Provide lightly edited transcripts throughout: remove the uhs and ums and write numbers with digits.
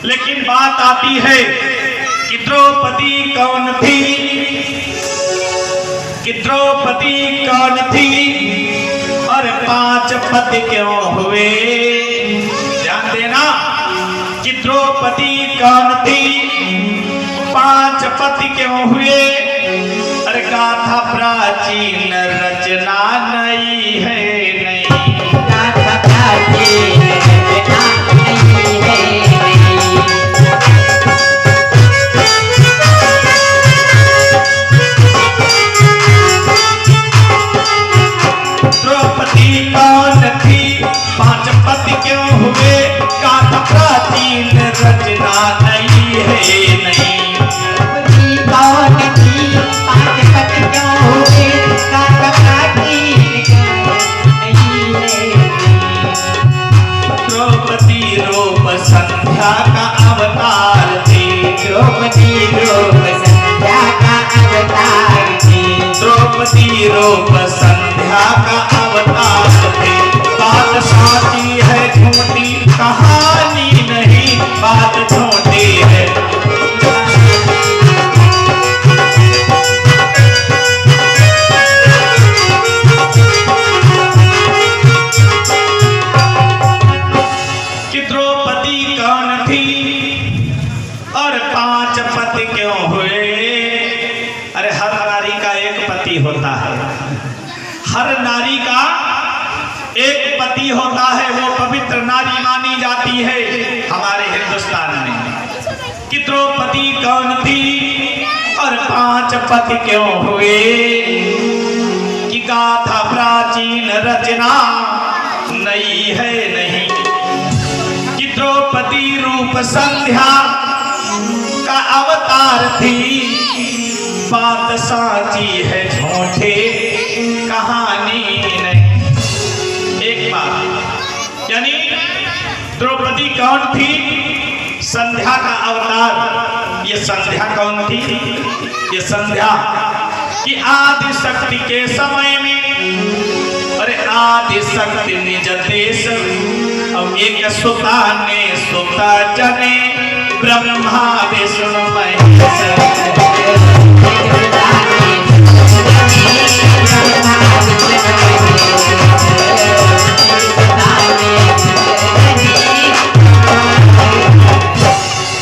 लेकिन बात आती है कि द्रौपदी कौन थी, कि द्रौपदी कौन थी और 5 पति क्यों हुए। ध्यान देना कि द्रौपदी कौन थी, 5 पति क्यों हुए। अरे गाथा प्राचीन रचना नई है, नहीं गाथा प्राचीन रचना नई है। द्रौपदी कौन थी, 5 पति क्यों हुए, गाथा प्राचीन रचना नई है, नहीं कौन थी, 5 पति क्यों हुए, गाथा प्राचीन नई है। द्रौपदी रूप संध्या का अवतार थी, द्रौपदी रूप संध्या का अवतार थी, द्रौपदी रूप संध्या का अवतार थी। बात साची है झूठी कहानी नहीं, बात झूठी है। कि द्रौपदी कौन थी और 5 पति क्यों हुए। अरे हर नारी का एक पति होता है, हर नारी का एक पति होता है, वो पवित्र नारी मानी जाती है हमारे हिंदुस्तान में। कि द्रौपदी कौन थी और 5 पति क्यों हुए। कि गाथा प्राचीन रचना नई है, नहीं कि द्रौपदी रूप संध्या का अवतार थी। बात साची है झूठे कहानी नहीं। एक बात यानी द्रौपदी कौन थी, संध्या का अवतार। ये संध्या कौन थी, ये संध्या कि आदि शक्ति के समय में, अरे आदि शक्ति निज देश और एक सुता ने सुता जने ब्रह्मा विष्णु महेश।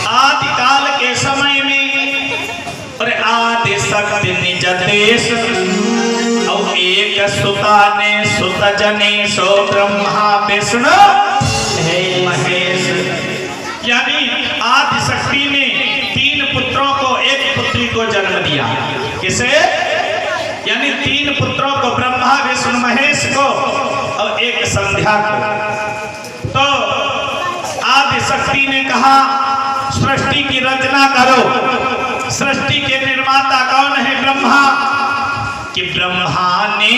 आदिकाल के समय में और आदि शक्ति निज देश और एक सुता ने सुत जने सो ब्रह्मा विष्णु महेश। यानी आदि शक्ति ने 3 पुत्रों को, एक पुत्री को जन्म दिया। किसे? यानी 3 पुत्रों को, ब्रह्मा विष्णु महेश को और एक संध्या को। तो आदि शक्ति ने कहा सृष्टि की रचना करो। सृष्टि के निर्माता कौन है? ब्रह्मा। कि ब्रह्मा ने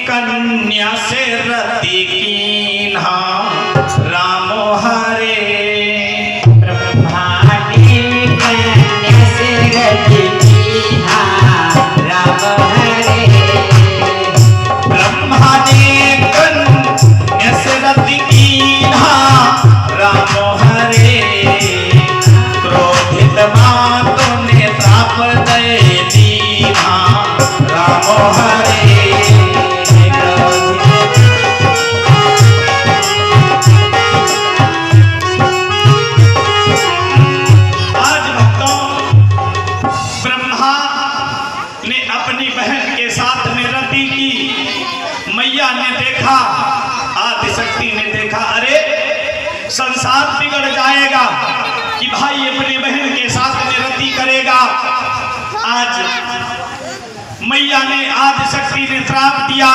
कन्या से रति कीन्हा रामो हरे। ब्रह्मा ने कन्या से रति कीन्हा राम हरे। ब्रह्मा ने कन्या से रति कीन्हा रामो हरे। क्रोधित मातों ने ताप दे दीन्हा रामो हरे। मैया ने देखा, आदिशक्ति ने देखा, अरे संसार बिगड़ जाएगा कि भाई अपनी बहन के साथ में रति करेगा। आज मैया ने, आदिशक्ति ने श्राप दिया,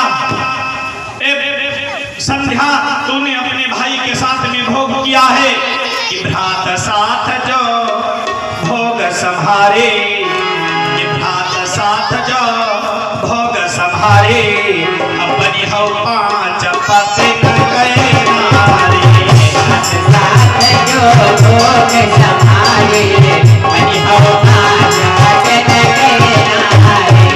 संध्या तूने अपने भाई के साथ में भोग किया है कि भ्रात साथ जो भोग संभारे। कि भ्रात साथ जो भोग संभारे, अपनी हो 5 पति न गए नारे। साथ जो भोग संभारे, अपनी हो 5 पति न गए नारे।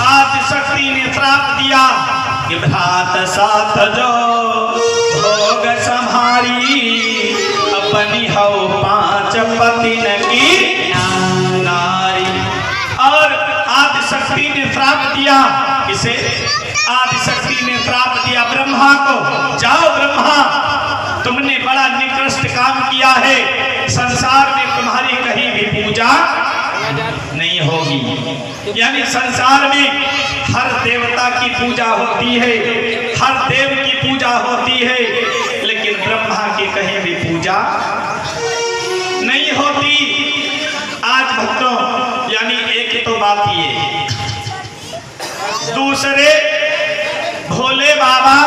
आदिशक्ति ने श्राप दिया कि भ्रात साथ जो भोग संहारी, अपनी हो 5 पतिन की नारी। और आदिशक्ति ने श्राप दिया, किसे? आदिशक्ति ने श्राप दिया ब्रह्मा को, जाओ ब्रह्मा, तुमने बड़ा निकृष्ट काम किया है, संसार में तुम्हारी कहीं भी पूजा नहीं होगी। यानी संसार में हर देवता की पूजा होती है, हर देव की पूजा होती है, लेकिन ब्रह्मा की कहीं भी पूजा नहीं होती। आज भक्तों, यानी एक तो बात ये, दूसरे भोले बाबा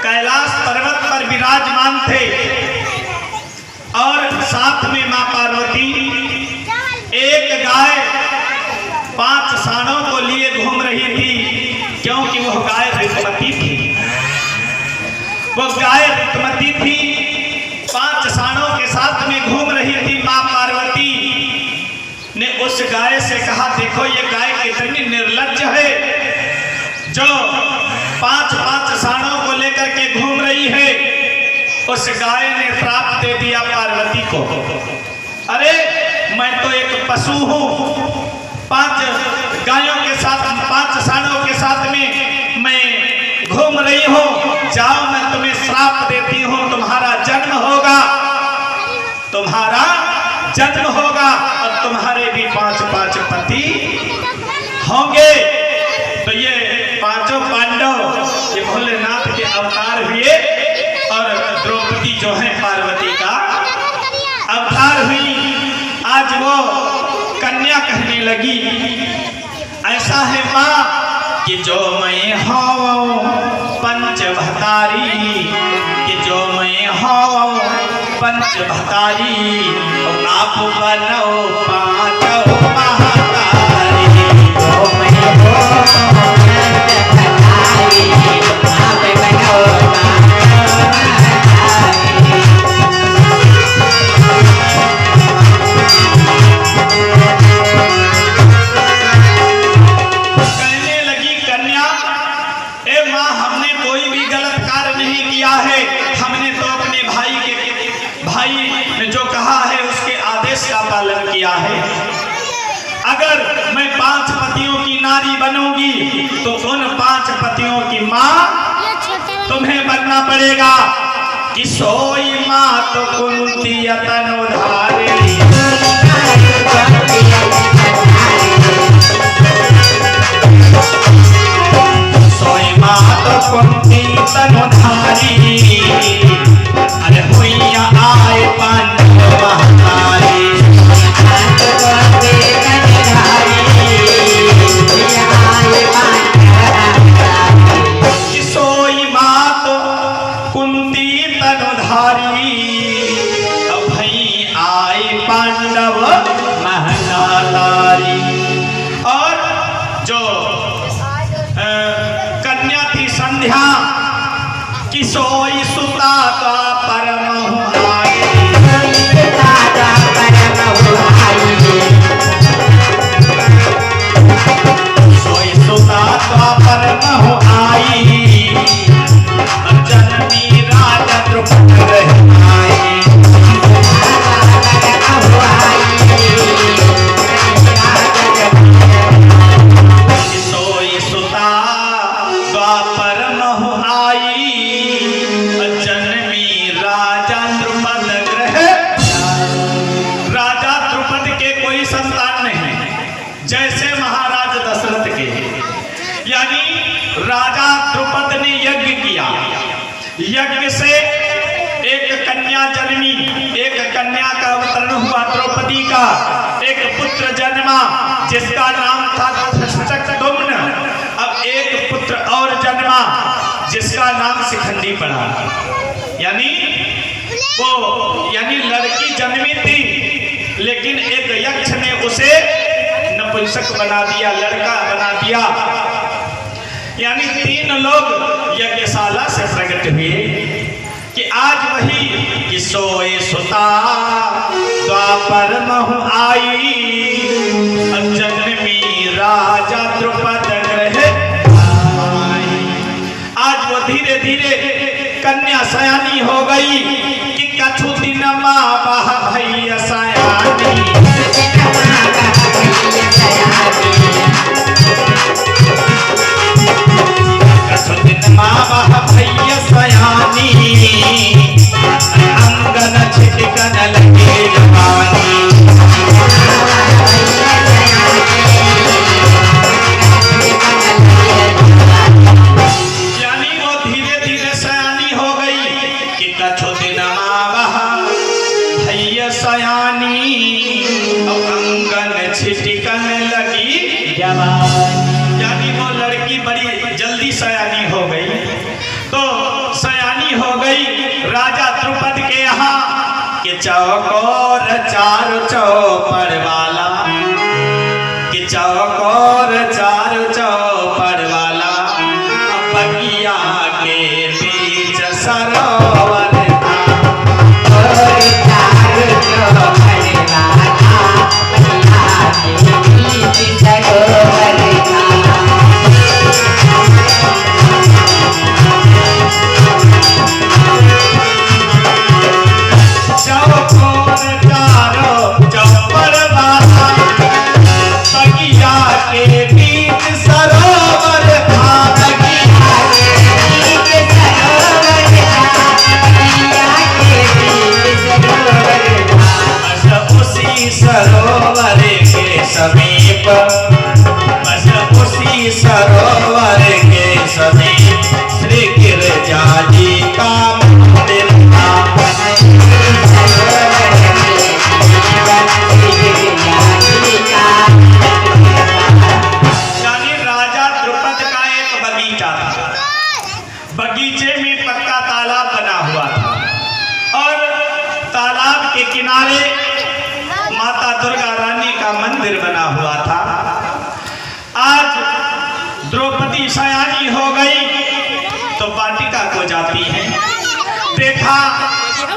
कैलाश पर्वत पर विराजमान थे और साथ में मां पार्वती एक गाय 5 साणों को लिए घूम रही थी, क्योंकि वह गाय ऋतुमती थी। वो गाय ऋतुमती थी, 5 साणों के साथ में घूम रही थी। मां पार्वती ने उस गाय से कहा, देखो ये गाय कितनी निर्लज्ज है, जो 5 साणों को लेकर के घूम रही है। उस गाय ने श्राप दे दिया पार्वती को, अरे मैं तो एक पशु हूँ, 5 गायों के साथ, 5 साणों के साथ में मैं घूम रही हूँ, जाओ मैं तुम्हें श्राप देती हूँ, तुम्हारा जन्म होगा, तुम्हारा जन्म होगा और तुम्हारे भी 5 पति होंगे। तो ये 5 पांडव ये भोलेनाथ के अवतार हुए और द्रौपदी जो है पार्वती का अवतार हुई। आज वो कन्या कहने लगी, ऐसा है माँ कि जो मैं हूँ पंचभतारी, कि जो मैं हूँ पंचभतारी, आप बनो 5 महातारी। जो मैं हूँ पालन किया है। अगर मैं 5 पतियों की नारी बनूंगी तो उन 5 पतियों की माँ तुम्हें बनना पड़ेगा। कि सोई माँ तो कुंती तनुधारी, सोई माँ तो कुंती तनुधारी, अरे हुईया आए पांडव महातारी। सोई मात कुंती तनुधारी, भई आए पांडव महातारी। और जो कन्या थी संध्या, कि सोई सुता का परम जननी राजा द्रुपद रही। सोई सुता द्वापर महु आई, जननी राजा द्रुपद ग्रह। राजा द्रुपद के कोई संतान नहीं, जैसे महाराज दशरथ के। यानी राजा द्रुपद ने यज्ञ किया, यज्ञ से एक कन्या जन्मी, एक कन्या का अवतरण हुआ द्रौपदी का, एक पुत्र जन्मा जिसका नाम था धृष्टद्युम्न। अब एक पुत्र और जन्मा जिसका नाम शिखंडी पड़ा। यानी लड़की जन्मी थी, लेकिन एक यक्ष ने उसे नपुंसक बना दिया, लड़का बना दिया। यानी 3 लोग यज्ञशाला से प्रकट हुए। कि आज वही कि सोए सुता द्वापर महु आई, जन्मी राजा द्रुपद ग्रह आई। कन्या सयानी हो गई कि कछु दिन माँ बह भैया सयानी। कछु दिन माँ बह भैया सयानी, अंगन छिटकन लगे जवानी। छिटकन लगी जवानी, यानी वो लड़की बड़ी जल्दी सयानी हो गई। तो सयानी हो गई राजा द्रुपद के यहाँ कि चौकोर चार चौपड़ वाला, कि चौकोर चार चौपड़ वाला, बगिया के बीच सरोवर था। सरोवर के समीप, बस उसी सरोवर के समीप श्री गिरजा जी का मंदिर था। यानी राजा द्रुपद का एक बगीचा था, बगीचे में पक्का तालाब बना हुआ था और तालाब के किनारे माता दुर्गा रानी का मंदिर बना हुआ था। आज द्रौपदी सयानी हो गई तो वाटिका को जाती है, देखा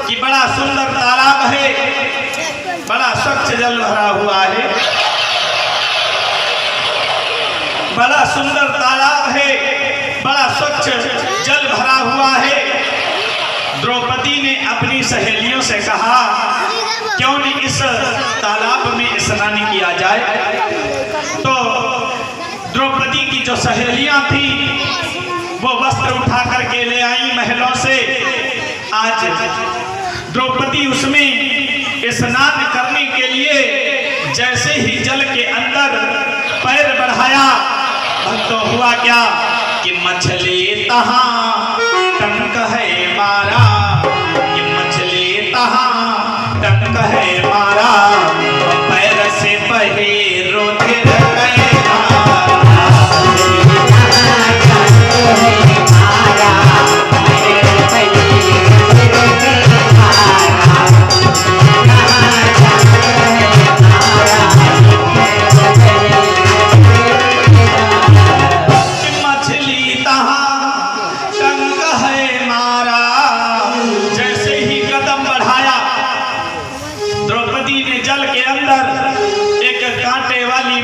कि बड़ा सुंदर तालाब है, बड़ा स्वच्छ जल भरा हुआ है, बड़ा सुंदर तालाब है, बड़ा स्वच्छ जल भरा हुआ है। द्रौपदी ने अपनी सहेलियों से कहा क्यों नहीं इस तालाब में स्नान किया जाए। तो द्रौपदी की जो सहेलियां थी वो वस्त्र उठा करके ले आई महलों से। आज द्रौपदी उसमें स्नान करने के लिए जैसे ही जल के अंदर पैर बढ़ाया तो हुआ क्या कि मछली तहाँ टंक है मारा, कि मछली तहाँ टंक है मारा, पैर से बहे रुधिर गए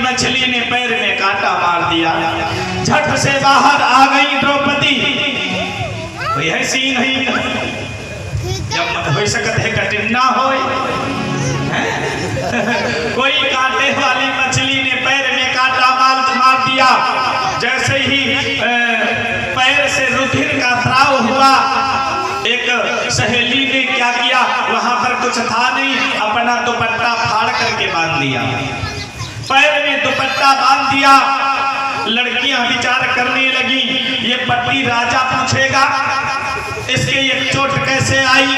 मछली ने पैर में कांटा मार दिया। झट से बाहर आ गई द्रौपदी। ऐसी नहीं जब हो सकत है कठिन ना हो कोई कांटे वाली मछली ने पैर में कांटा मार दिया। जैसे ही पैर से रुधिर का स्राव हुआ, एक सहेली ने क्या किया, वहां पर कुछ था नहीं, अपना दुपट्टा फाड़ करके बांध दिया, पैर में दुपट्टा बांध दिया। लड़कियां विचार करने लगी ये पट्टी राजा पूछेगा इसके एक चोट कैसे आई,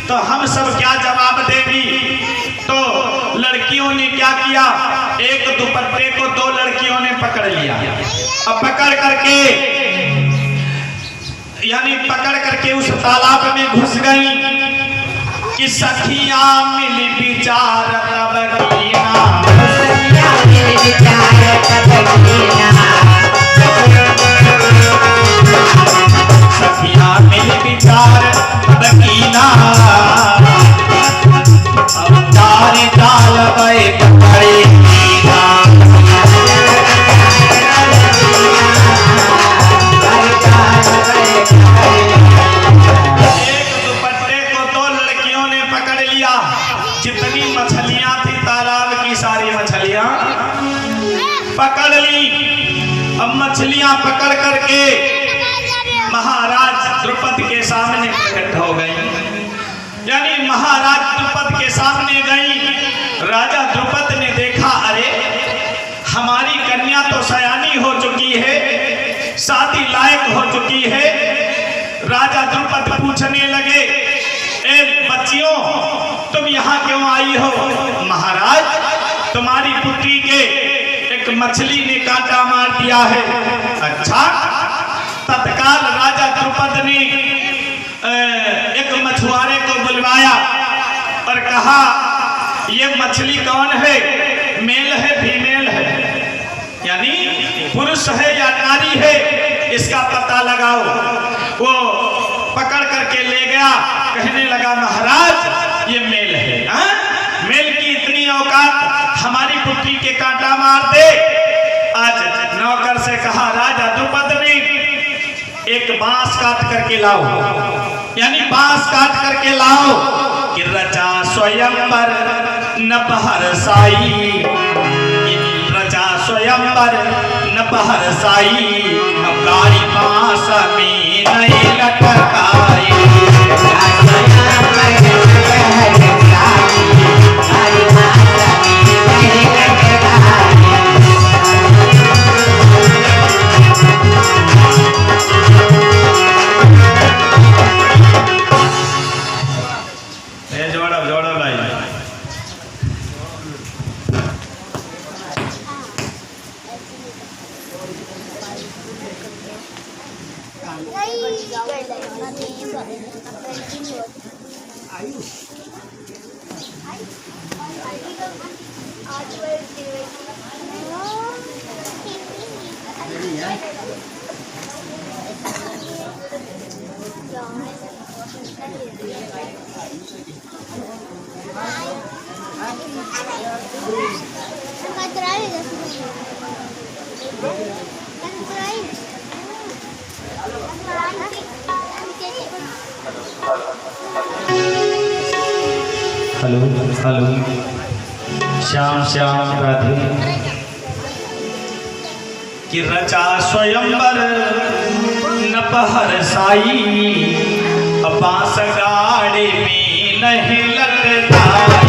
तो हम सब क्या जवाब देंगी। तो लड़कियों ने क्या किया, एक दुपट्टे को दो लड़कियों ने पकड़ लिया। अब पकड़ करके उस तालाब में घुस गई कि सखियां मिली विचार तब कीना, सखियां मिली विचार तब कीना, अब चार चाल गए पकड़े कीना। मछलियां पकड़ करके महाराज द्रुपद के सामने प्रकट हो गई, यानी महाराज द्रुपद के सामने गई। राजा द्रुपद ने देखा, अरे हमारी कन्या तो सयानी हो चुकी है, शादी लायक हो चुकी है। राजा द्रुपद पूछने लगे, ए बच्चियों तुम यहाँ क्यों आई हो? महाराज तुम्हारी पुत्री के एक मछली ने कांटा मार दिया है। अच्छा। तत्काल राजा द्रुपद ने एक मछुआरे को बुलवाया और कहा, ये मछली कौन है, मेल है फीमेल है, यानी पुरुष है या नारी है, इसका पता लगाओ। वो पकड़ करके ले गया, कहने लगा महाराज ये मेल है। मेल की इतनी औकात, हमारी पुत्री के कांटा मार दे। आज नौकर से कहा राजा द्रुपद ने, एक बांस काट करके लाओ, यानी बांस काट करके लाओ कि रचा स्वयंवर नपहर साई, रचा स्वयंवर नपहर साई, अब गाड़ी बांस में नहीं लटकाई। Hello hello, Shyam Shyam Radhe. कि रचा स्वयंवर नपहर साई, बांस गाड़े में नहीं लटकाई।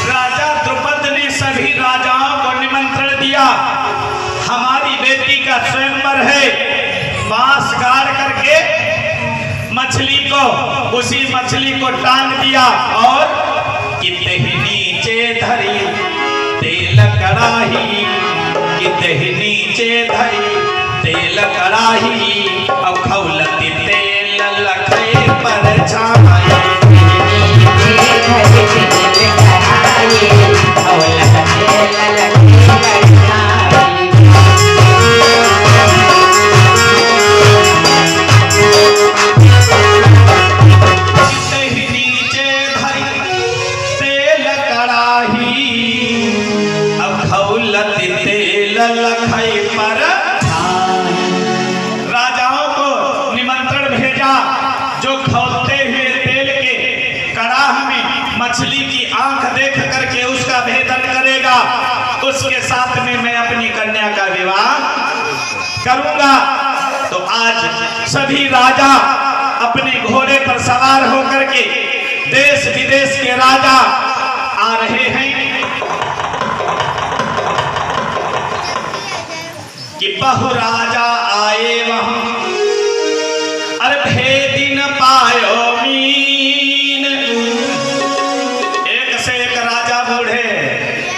राजा द्रुपद ने सभी राजाओं को निमंत्रण दिया, हमारी बेटी का स्वयंवर है। बांस गाड़ करके मछली को, उसी मछली को टांग दिया और कितने नीचे धरी तेल कड़ाही, कितने नीचे धरी तेल कड़ाही, अब खौलती तेल लखे पर छाए। राजाओं को निमंत्रण भेजा, जो खौलते हुए तेल के कड़ाह में मछली की आंख देख करके उसका भेदन करेगा, उसके साथ में मैं अपनी कन्या का विवाह करूंगा। तो आज सभी राजा अपने घोड़े पर सवार होकर के, देश विदेश के राजा आ रहे हैं कि बहु राजा आए वहां, अरे भेदिन पायो मीन। एक से एक राजा बूढ़े,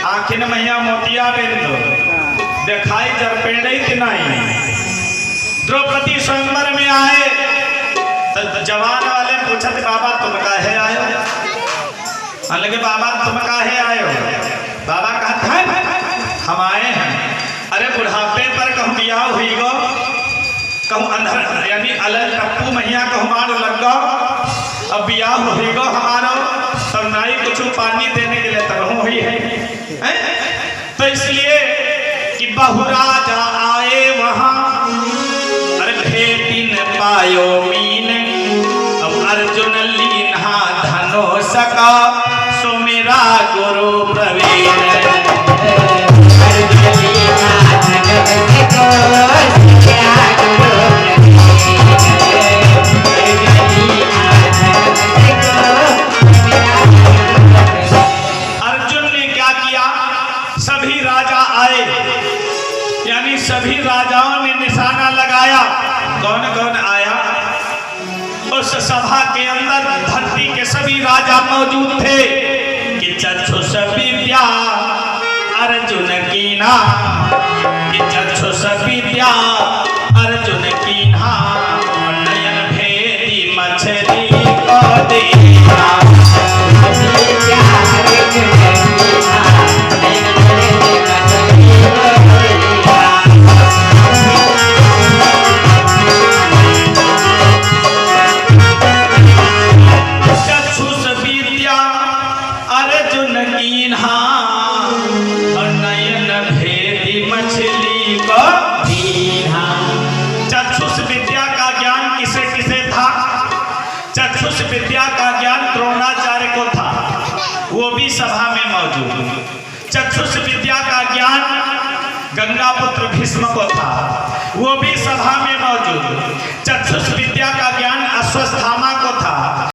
आखिन मैया मोतिया बिंदु दिखाई जब पेड़े नहीं। द्रौपदी स्वयंवर में आए तो जवान वाले पूछते, बाबा तुम काहे आयो? अलगे बाबा तुम काहे आयो? बाबा कहते हैं हम आए हैं, अरे बुढ़ापे पर कहूँ बियाह हुई गो, कहूँ अंधर यानी अलग टप्पू मैया कहूँ मार लग गो, अब बियाह हुई गो हमारो, तब नाई कुछ पानी देने के लिए तब हुई है। तो इसलिए कि बहु राजा आए निशाना लगाया। कौन कौन आया? उस सभा के अंदर धरती के सभी राजा मौजूद थे कि चक्षुष विद्या अर्जुन कीन्हा, कि चक्षुष विद्या अर्जुन कीन्हा, नयन भेदी मछली को देखा। चक्षुष विद्या अर्जुन कीन्हा, नयन भेदी मछली को दीन्हा। चक्षुष विद्या का ज्ञान किसे किसे था? चक्षुष विद्या का ज्ञान द्रोणाचार्य को था, वो भी सभा में मौजूद। चक्षुष विद्या का ज्ञान गंगापुत्र भीष्म को था, वो भी सभा में मौजूद। चक्षुष विद्या का ज्ञान अश्वत्थामा